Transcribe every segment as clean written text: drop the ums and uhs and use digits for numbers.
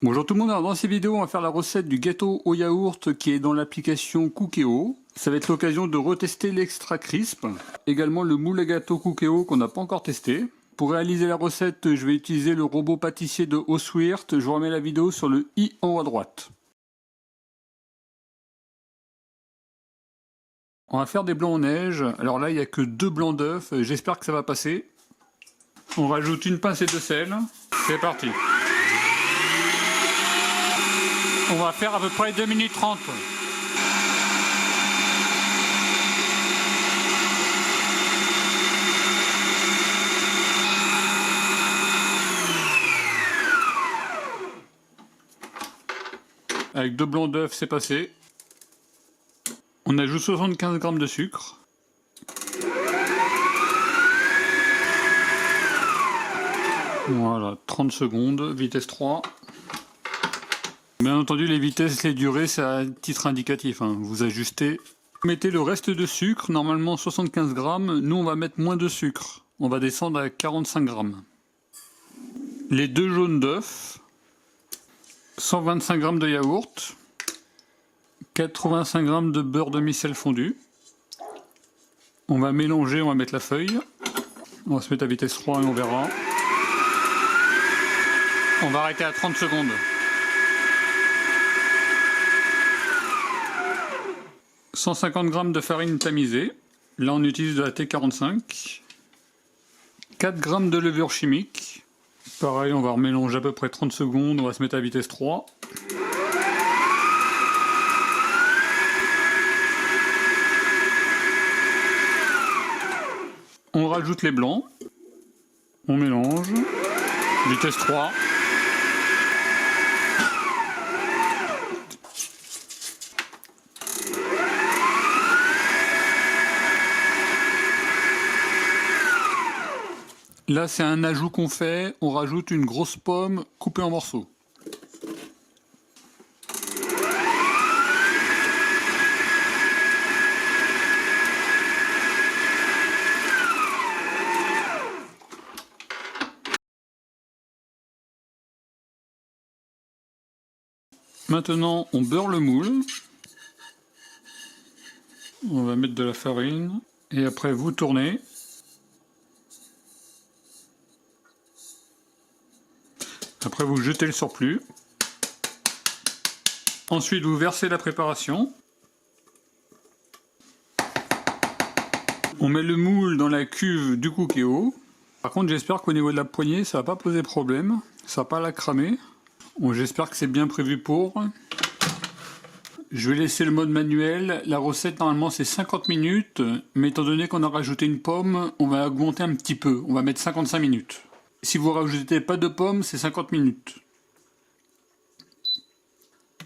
Bonjour tout le monde, alors dans cette vidéo on va faire la recette du gâteau au yaourt qui est dans l'application Cookéo. Ça va être l'occasion de retester l'extra crisp, également le moule à gâteau Cookéo qu'on n'a pas encore testé. Pour réaliser la recette, je vais utiliser le robot pâtissier de Oswirt, je vous remets la vidéo sur le i en haut à droite. On va faire des blancs en neige, alors là il n'y a que 2 blancs d'œufs, j'espère que ça va passer. On rajoute une pincée de sel, c'est parti. On va faire à peu près 2 minutes 30. Avec 2 blancs d'œufs, c'est passé. On ajoute 75 g de sucre. Voilà, 30 secondes, vitesse 3. Bien entendu, les vitesses et les durées, c'est à titre indicatif, hein. Vous ajustez. Mettez le reste de sucre, normalement 75 grammes. Nous, on va mettre moins de sucre. On va descendre à 45 grammes. Les 2 jaunes d'œufs. 125 g de yaourt. 85 g de beurre demi-sel fondu. On va mélanger, on va mettre la feuille. On va se mettre à vitesse 3 et on verra. On va arrêter à 30 secondes. 150 g de farine tamisée. Là, on utilise de la T45. 4 g de levure chimique. Pareil, on va remélanger à peu près 30 secondes. On va se mettre à vitesse 3. On rajoute les blancs. On mélange. Vitesse 3. Là, c'est un ajout qu'on fait, on rajoute une grosse pomme coupée en morceaux. Maintenant, on beurre le moule. On va mettre de la farine. Et après, vous tournez. Après, vous jetez le surplus. Ensuite, vous versez la préparation. On met le moule dans la cuve du Cookéo. Par contre, j'espère qu'au niveau de la poignée, ça va pas poser problème. Ça va pas la cramer. Bon, j'espère que c'est bien prévu pour. Je vais laisser le mode manuel. La recette, normalement, c'est 50 minutes. Mais étant donné qu'on a rajouté une pomme, on va augmenter un petit peu. On va mettre 55 minutes. Si vous rajoutez pas de pommes, c'est 50 minutes.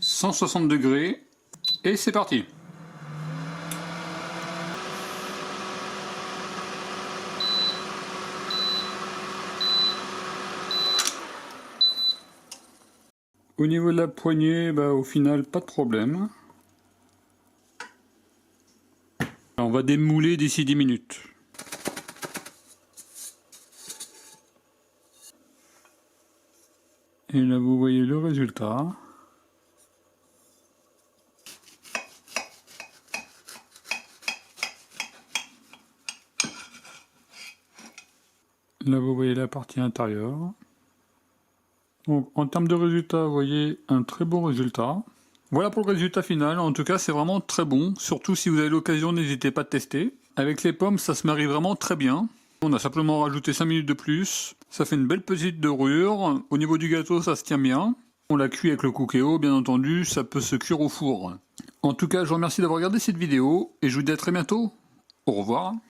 160 degrés. Et c'est parti. Au niveau de la poignée, au final, pas de problème. On va démouler d'ici 10 minutes. Et là, vous voyez le résultat. Là, vous voyez la partie intérieure. Donc, en termes de résultat, vous voyez un très bon résultat. Voilà pour le résultat final. En tout cas, c'est vraiment très bon. Surtout si vous avez l'occasion, n'hésitez pas à tester. Avec les pommes, ça se marie vraiment très bien. On a simplement rajouté 5 minutes de plus. Ça fait une belle petite dorure. Au niveau du gâteau, ça se tient bien. On l'a cuit avec le Cookéo, bien entendu. Ça peut se cuire au four. En tout cas, je vous remercie d'avoir regardé cette vidéo. Et je vous dis à très bientôt. Au revoir.